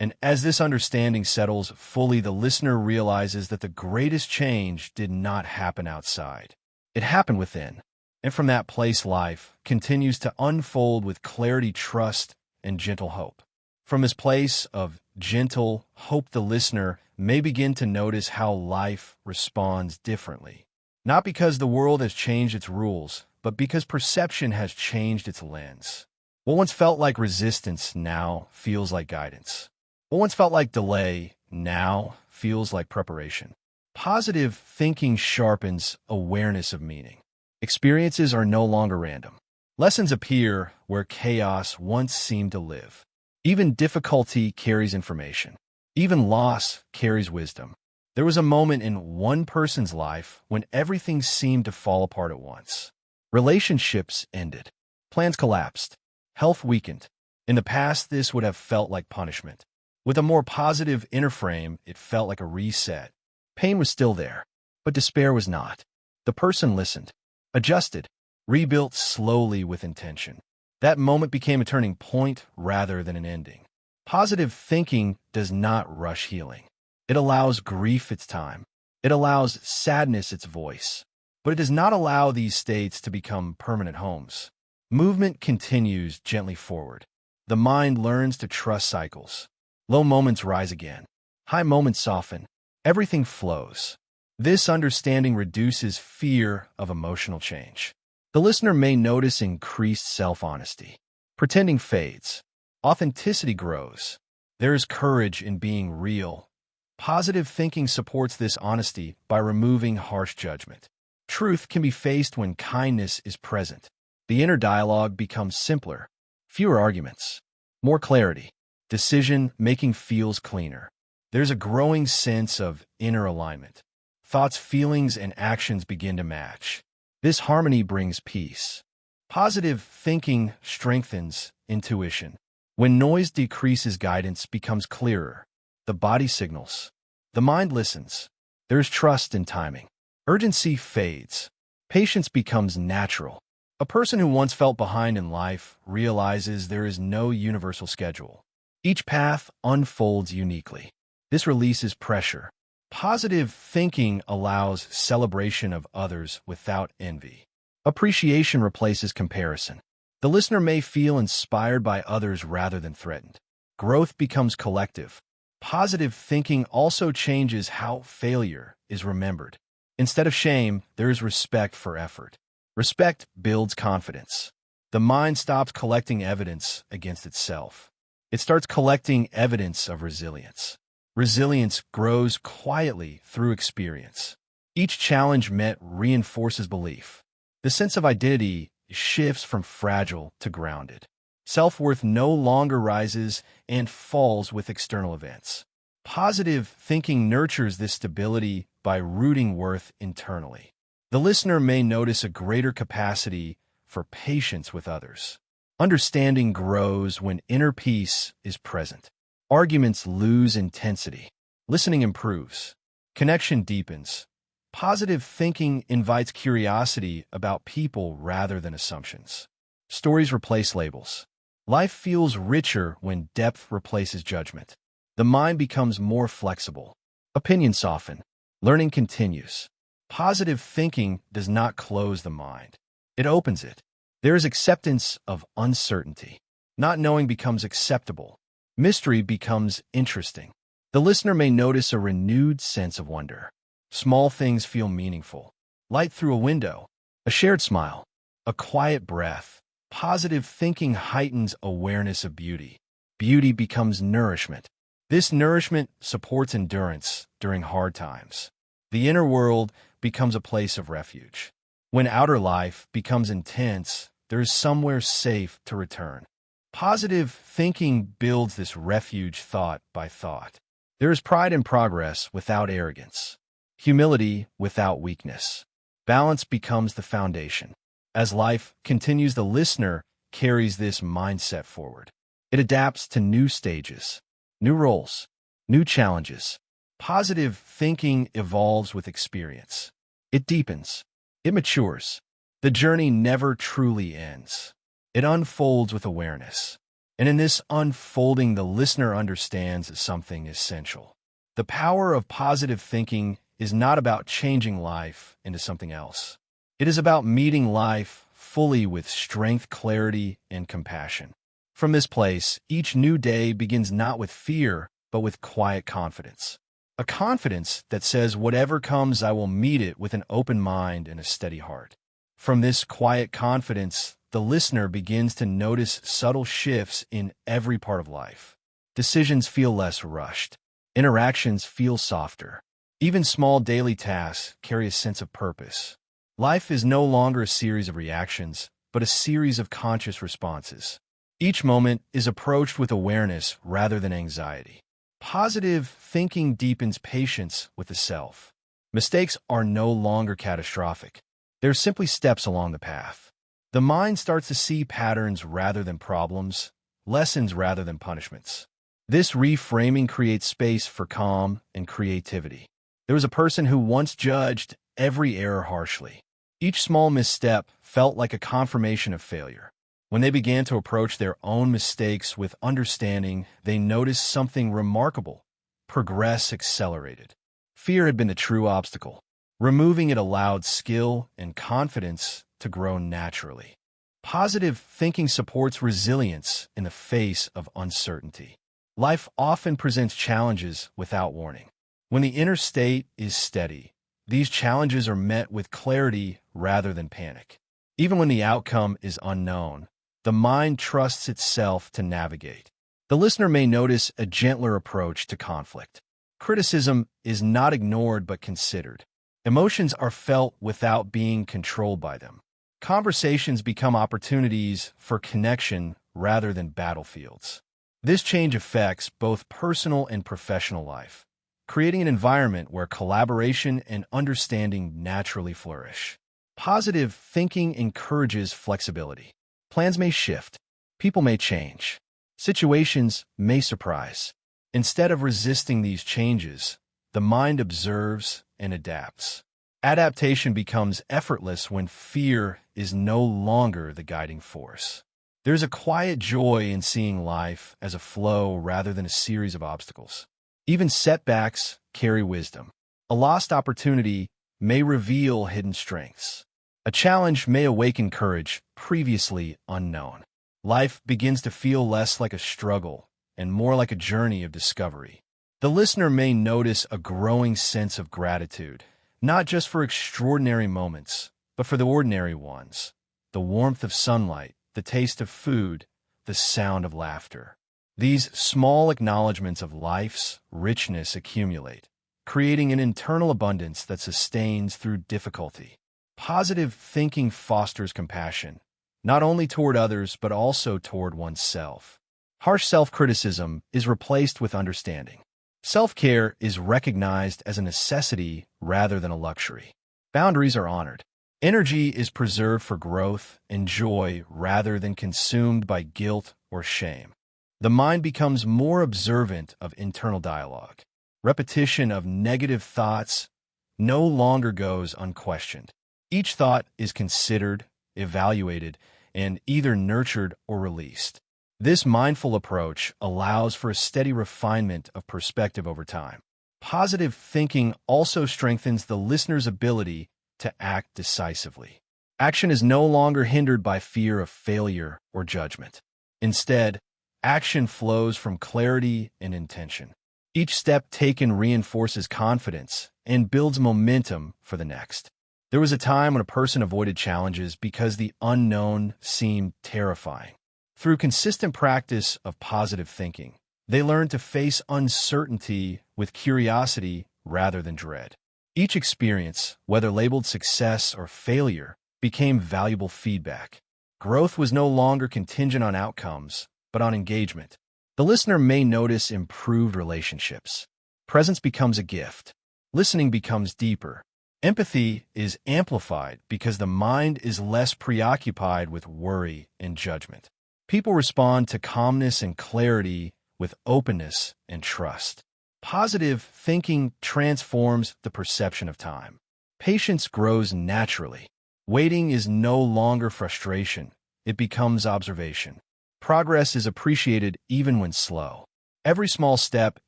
And as this understanding settles fully, the listener realizes that the greatest change did not happen outside. It happened within. And from that place, life continues to unfold with clarity, trust, and gentle hope. From this place of gentle hope, the listener may begin to notice how life responds differently. Not because the world has changed its rules, but because perception has changed its lens. What once felt like resistance now feels like guidance. What once felt like delay now feels like preparation. Positive thinking sharpens awareness of meaning. Experiences are no longer random. Lessons appear where chaos once seemed to live. Even difficulty carries information. Even loss carries wisdom. There was a moment in one person's life when everything seemed to fall apart at once. Relationships ended. Plans collapsed. Health weakened. In the past, this would have felt like punishment. With a more positive inner frame, it felt like a reset. Pain was still there, but despair was not. The person listened, adjusted, rebuilt slowly with intention. That moment became a turning point rather than an ending. Positive thinking does not rush healing. It allows grief its time. It allows sadness its voice. But it does not allow these states to become permanent homes. Movement continues gently forward. The mind learns to trust cycles. Low moments rise again. High moments soften. Everything flows. This understanding reduces fear of emotional change. The listener may notice increased self-honesty. Pretending fades. Authenticity grows. There is courage in being real. Positive thinking supports this honesty by removing harsh judgment. Truth can be faced when kindness is present. The inner dialogue becomes simpler. Fewer arguments. More clarity. Decision-making feels cleaner. There's a growing sense of inner alignment. Thoughts, feelings, and actions begin to match. This harmony brings peace. Positive thinking strengthens intuition. When noise decreases, guidance becomes clearer. The body signals. The mind listens. There is trust in timing. Urgency fades. Patience becomes natural. A person who once felt behind in life realizes there is no universal schedule. Each path unfolds uniquely. This releases pressure. Positive thinking allows celebration of others without envy. Appreciation replaces comparison. The listener may feel inspired by others rather than threatened. Growth becomes collective. Positive thinking also changes how failure is remembered. Instead of shame, there is respect for effort. Respect builds confidence. The mind stops collecting evidence against itself. It starts collecting evidence of resilience. Resilience grows quietly through experience. Each challenge met reinforces belief. The sense of identity shifts from fragile to grounded. Self-worth no longer rises and falls with external events. Positive thinking nurtures this stability by rooting worth internally. The listener may notice a greater capacity for patience with others. Understanding grows when inner peace is present. Arguments lose intensity. Listening improves. Connection deepens. Positive thinking invites curiosity about people rather than assumptions. Stories replace labels. Life feels richer when depth replaces judgment. The mind becomes more flexible. Opinions soften. Learning continues. Positive thinking does not close the mind. It opens it. There is acceptance of uncertainty. Not knowing becomes acceptable. Mystery becomes interesting. The listener may notice a renewed sense of wonder. Small things feel meaningful. Light through a window, a shared smile, a quiet breath. Positive thinking heightens awareness of beauty. Beauty becomes nourishment. This nourishment supports endurance during hard times. The inner world becomes a place of refuge. When outer life becomes intense, there is somewhere safe to return. Positive thinking builds this refuge thought by thought. There is pride in progress without arrogance, humility without weakness. Balance becomes the foundation. As life continues, the listener carries this mindset forward. It adapts to new stages, new roles, new challenges. Positive thinking evolves with experience. It deepens. It matures. The journey never truly ends. It unfolds with awareness. And in this unfolding, the listener understands something essential. The power of positive thinking is not about changing life into something else. It is about meeting life fully with strength, clarity, and compassion. From this place, each new day begins not with fear, but with quiet confidence. A confidence that says, whatever comes, I will meet it with an open mind and a steady heart. From this quiet confidence, the listener begins to notice subtle shifts in every part of life. Decisions feel less rushed. Interactions feel softer. Even small daily tasks carry a sense of purpose. Life is no longer a series of reactions, but a series of conscious responses. Each moment is approached with awareness rather than anxiety. Positive thinking deepens patience with the self. Mistakes are no longer catastrophic. They're simply steps along the path. The mind starts to see patterns rather than problems, lessons rather than punishments. This reframing creates space for calm and creativity. There was a person who once judged every error harshly. Each small misstep felt like a confirmation of failure. When they began to approach their own mistakes with understanding, they noticed something remarkable. Progress accelerated. Fear had been the true obstacle. Removing it allowed skill and confidence to grow naturally. Positive thinking supports resilience in the face of uncertainty. Life often presents challenges without warning. When the inner state is steady, these challenges are met with clarity rather than panic. Even when the outcome is unknown, the mind trusts itself to navigate. The listener may notice a gentler approach to conflict. Criticism is not ignored but considered. Emotions are felt without being controlled by them. Conversations become opportunities for connection rather than battlefields. This change affects both personal and professional life, creating an environment where collaboration and understanding naturally flourish. Positive thinking encourages flexibility. Plans may shift. People may change. Situations may surprise. Instead of resisting these changes, the mind observes and adapts. Adaptation becomes effortless when fear is no longer the guiding force. There's a quiet joy in seeing life as a flow rather than a series of obstacles. Even setbacks carry wisdom. A lost opportunity may reveal hidden strengths. A challenge may awaken courage previously unknown. Life begins to feel less like a struggle and more like a journey of discovery. The listener may notice a growing sense of gratitude, not just for extraordinary moments, but for the ordinary ones. The warmth of sunlight, the taste of food, the sound of laughter. These small acknowledgments of life's richness accumulate, creating an internal abundance that sustains through difficulty. Positive thinking fosters compassion, not only toward others but also toward oneself. Harsh self-criticism is replaced with understanding. Self-care is recognized as a necessity rather than a luxury. Boundaries are honored. Energy is preserved for growth and joy rather than consumed by guilt or shame. The mind becomes more observant of internal dialogue. Repetition of negative thoughts no longer goes unquestioned. Each thought is considered, evaluated, and either nurtured or released. This mindful approach allows for a steady refinement of perspective over time. Positive thinking also strengthens the listener's ability to act decisively. Action is no longer hindered by fear of failure or judgment. Instead, Action flows from clarity and intention. Each step taken reinforces confidence and builds momentum for the next. There was a time when a person avoided challenges because the unknown seemed terrifying. Through consistent practice of positive thinking, they learned to face uncertainty with curiosity rather than dread. Each experience, whether labeled success or failure, became valuable feedback. Growth was no longer contingent on outcomes, but on engagement. The listener may notice improved relationships. Presence becomes a gift. Listening becomes deeper. Empathy is amplified because the mind is less preoccupied with worry and judgment. People respond to calmness and clarity with openness and trust. Positive thinking transforms the perception of time. Patience grows naturally. Waiting is no longer frustration. It becomes observation. Progress is appreciated even when slow. Every small step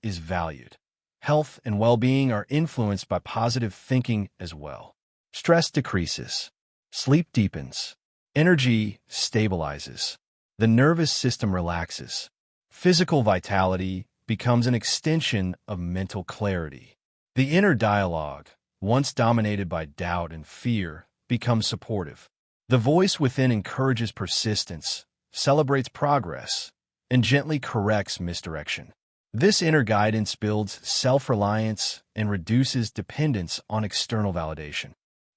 is valued. Health and well-being are influenced by positive thinking as well. Stress decreases. Sleep deepens. Energy stabilizes. The nervous system relaxes. Physical vitality becomes an extension of mental clarity. The inner dialogue, once dominated by doubt and fear, becomes supportive. The voice within encourages persistence, celebrates progress, and gently corrects misdirection. This inner guidance builds self-reliance and reduces dependence on external validation.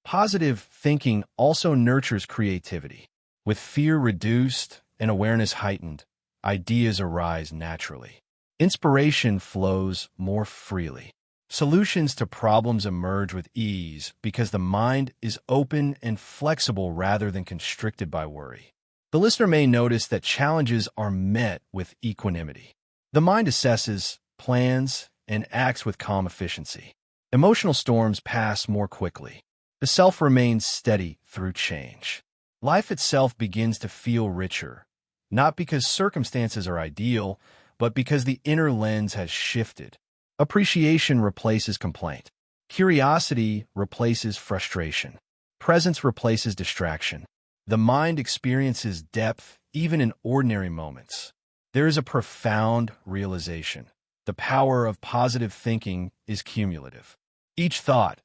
Positive thinking also nurtures creativity. With fear reduced and awareness heightened, ideas arise naturally. Inspiration flows more freely. Solutions to problems emerge with ease because the mind is open and flexible rather than constricted by worry. The listener may notice that challenges are met with equanimity. The mind assesses, plans, and acts with calm efficiency. Emotional storms pass more quickly. The self remains steady through change. Life itself begins to feel richer, not because circumstances are ideal, but because the inner lens has shifted. Appreciation replaces complaint. Curiosity replaces frustration. Presence replaces distraction. The mind experiences depth even in ordinary moments. There is a profound realization. The power of positive thinking is cumulative. Each thought,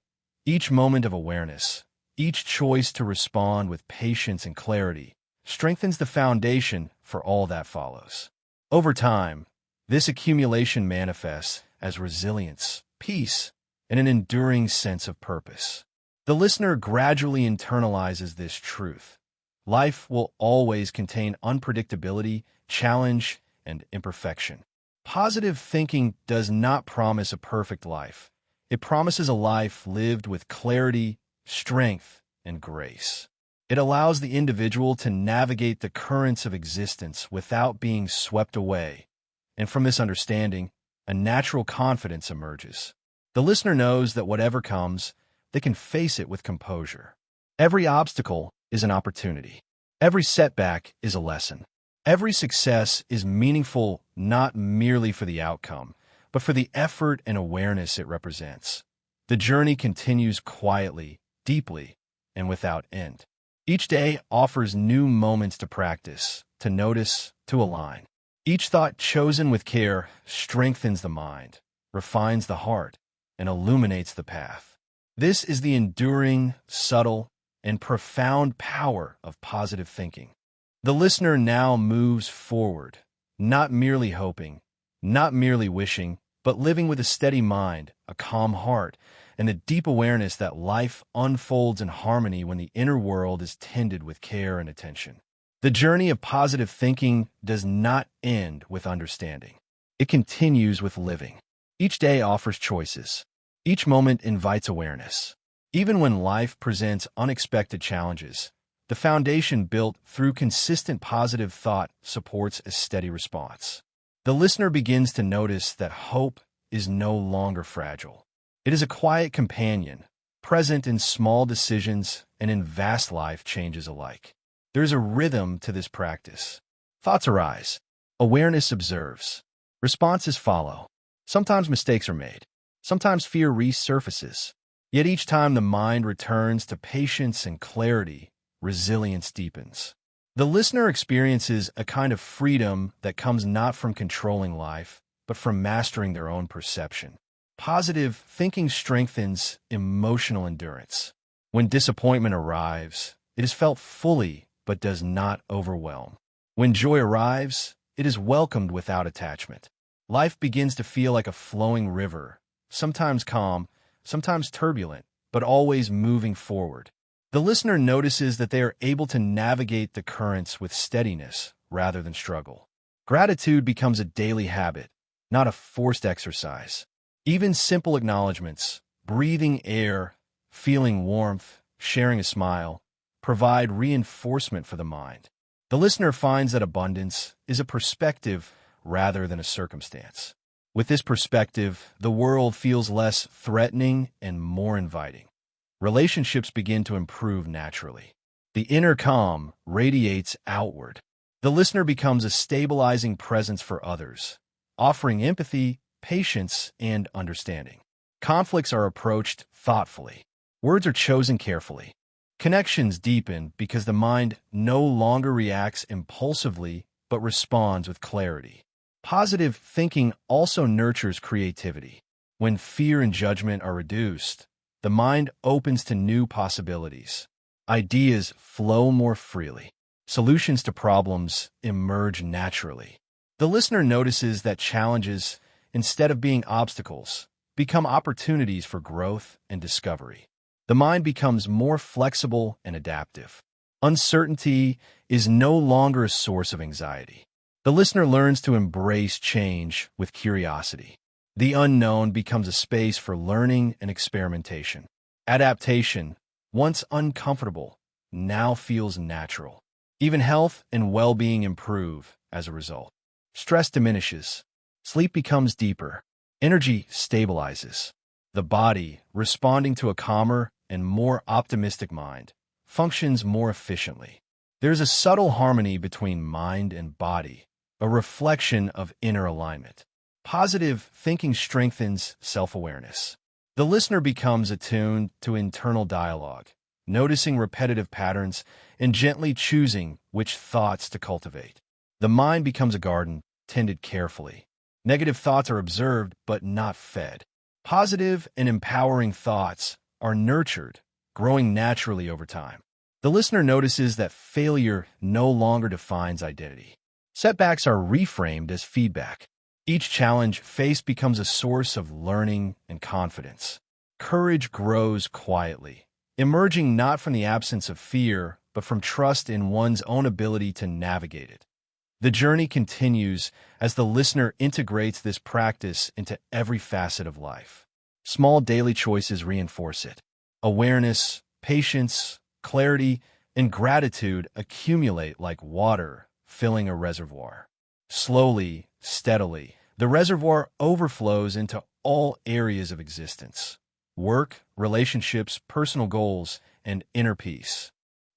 each moment of awareness, each choice to respond with patience and clarity strengthens the foundation for all that follows. Over time, this accumulation manifests as resilience, peace, and an enduring sense of purpose. The listener gradually internalizes this truth. Life will always contain unpredictability, challenge, and imperfection. Positive thinking does not promise a perfect life. It promises a life lived with clarity, strength, and grace. It allows the individual to navigate the currents of existence without being swept away. And from this understanding, a natural confidence emerges. The listener knows that whatever comes, they can face it with composure. Every obstacle is an opportunity. Every setback is a lesson. Every success is meaningful not merely for the outcome, but for the effort and awareness it represents. The journey continues quietly, deeply, and without end. Each day offers new moments to practice, to notice, to align. Each thought chosen with care strengthens the mind, refines the heart, and illuminates the path. This is the enduring, subtle, and profound power of positive thinking. The listener now moves forward, not merely hoping, not merely wishing, but living with a steady mind, a calm heart, and the deep awareness that life unfolds in harmony when the inner world is tended with care and attention. The journey of positive thinking does not end with understanding. It continues with living. Each day offers choices. Each moment invites awareness. Even when life presents unexpected challenges, the foundation built through consistent positive thought supports a steady response. The listener begins to notice that hope is no longer fragile. It is a quiet companion, present in small decisions and in vast life changes alike. There is a rhythm to this practice. Thoughts arise. Awareness observes. Responses follow. Sometimes mistakes are made. Sometimes fear resurfaces. Yet each time the mind returns to patience and clarity, resilience deepens. The listener experiences a kind of freedom that comes not from controlling life, but from mastering their own perception. Positive thinking strengthens emotional endurance. When disappointment arrives, it is felt fully but does not overwhelm. When joy arrives, it is welcomed without attachment. Life begins to feel like a flowing river, sometimes calm, sometimes turbulent, but always moving forward. The listener notices that they are able to navigate the currents with steadiness rather than struggle. Gratitude becomes a daily habit, not a forced exercise. Even simple acknowledgments, breathing air, feeling warmth, sharing a smile, provide reinforcement for the mind. The listener finds that abundance is a perspective rather than a circumstance. With this perspective, the world feels less threatening and more inviting. Relationships begin to improve naturally. The inner calm radiates outward. The listener becomes a stabilizing presence for others, offering empathy, patience, and understanding. Conflicts are approached thoughtfully. Words are chosen carefully. Connections deepen because the mind no longer reacts impulsively but responds with clarity. Positive thinking also nurtures creativity. When fear and judgment are reduced, the mind opens to new possibilities. Ideas flow more freely. Solutions to problems emerge naturally. The listener notices that challenges, instead of being obstacles, become opportunities for growth and discovery. The mind becomes more flexible and adaptive. Uncertainty is no longer a source of anxiety. The listener learns to embrace change with curiosity. The unknown becomes a space for learning and experimentation. Adaptation, once uncomfortable, now feels natural. Even health and well-being improve as a result. Stress diminishes. Sleep becomes deeper. Energy stabilizes. The body, responding to a calmer and more optimistic mind, functions more efficiently. There's a subtle harmony between mind and body, a reflection of inner alignment. Positive thinking strengthens self-awareness. The listener becomes attuned to internal dialogue, noticing repetitive patterns and gently choosing which thoughts to cultivate. The mind becomes a garden, tended carefully. Negative thoughts are observed but not fed. Positive and empowering thoughts are nurtured, growing naturally over time. The listener notices that failure no longer defines identity. Setbacks are reframed as feedback. Each challenge faced becomes a source of learning and confidence. Courage grows quietly, emerging not from the absence of fear, but from trust in one's own ability to navigate it. The journey continues as the listener integrates this practice into every facet of life. Small daily choices reinforce it. Awareness, patience, clarity, and gratitude accumulate like water filling a reservoir. Slowly, steadily, the reservoir overflows into all areas of existence: work, relationships, personal goals, and inner peace.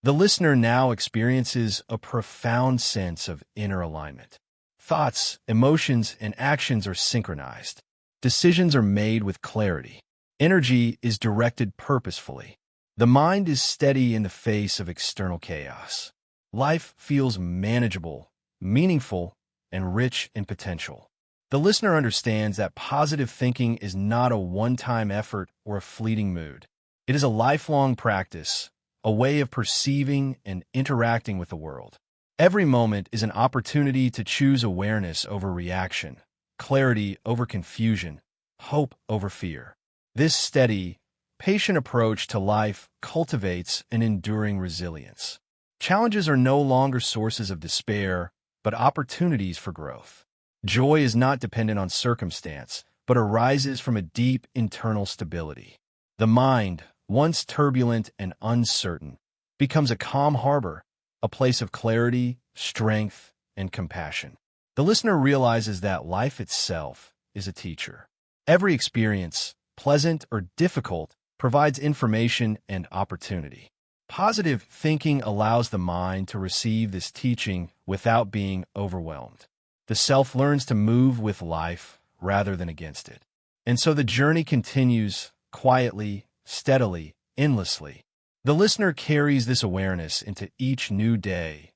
The listener now experiences a profound sense of inner alignment. Thoughts, emotions, and actions are synchronized. Decisions are made with clarity. Energy is directed purposefully. The mind is steady in the face of external chaos. Life feels manageable, meaningful, and rich in potential. The listener understands that positive thinking is not a one-time effort or a fleeting mood. It is a lifelong practice, a way of perceiving and interacting with the world. Every moment is an opportunity to choose awareness over reaction, clarity over confusion, hope over fear. This steady, patient approach to life cultivates an enduring resilience. Challenges are no longer sources of despair, but opportunities for growth. Joy is not dependent on circumstance, but arises from a deep internal stability. The mind, once turbulent and uncertain, becomes a calm harbor, a place of clarity, strength, and compassion. The listener realizes that life itself is a teacher. Every experience, pleasant or difficult, provides information and opportunity. Positive thinking allows the mind to receive this teaching without being overwhelmed. The self learns to move with life rather than against it. And so the journey continues quietly, steadily, endlessly. The listener carries this awareness into each new day,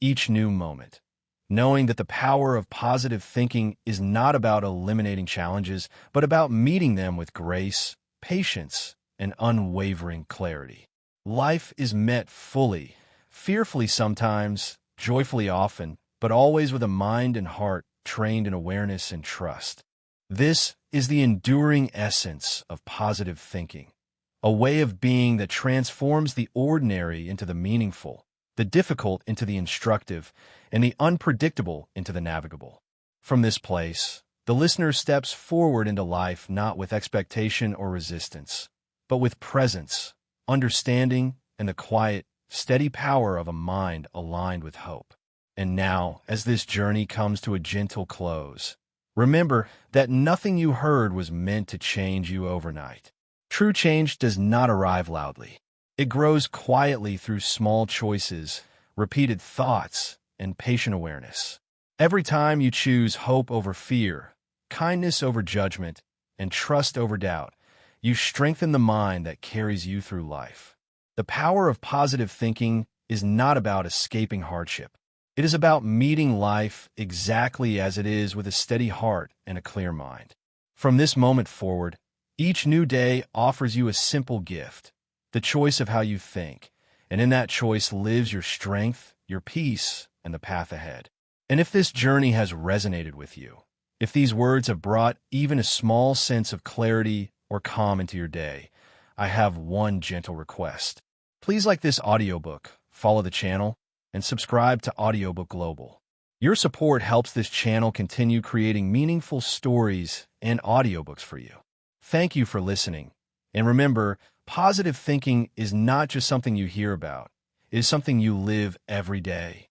each new moment, knowing that the power of positive thinking is not about eliminating challenges, but about meeting them with grace, patience, and unwavering clarity. Life is met fully, fearfully sometimes, joyfully often, but always with a mind and heart trained in awareness and trust. This is the enduring essence of positive thinking, a way of being that transforms the ordinary into the meaningful, the difficult into the instructive, and the unpredictable into the navigable. From this place, the listener steps forward into life not with expectation or resistance, but with presence, understanding, and the quiet, steady power of a mind aligned with hope. And now, as this journey comes to a gentle close, remember that nothing you heard was meant to change you overnight. True change does not arrive loudly. It grows quietly through small choices, repeated thoughts, and patient awareness. Every time you choose hope over fear, kindness over judgment, and trust over doubt, you strengthen the mind that carries you through life. The power of positive thinking is not about escaping hardship. It is about meeting life exactly as it is with a steady heart and a clear mind. From this moment forward, each new day offers you a simple gift, the choice of how you think, and in that choice lives your strength, your peace, and the path ahead. And if this journey has resonated with you, if these words have brought even a small sense of clarity or calm into your day, I have one gentle request. Please like this audiobook, follow the channel, and subscribe to AudioBook Global. Your support helps this channel continue creating meaningful stories and audiobooks for you. Thank you for listening. And remember, positive thinking is not just something you hear about. It is something you live every day.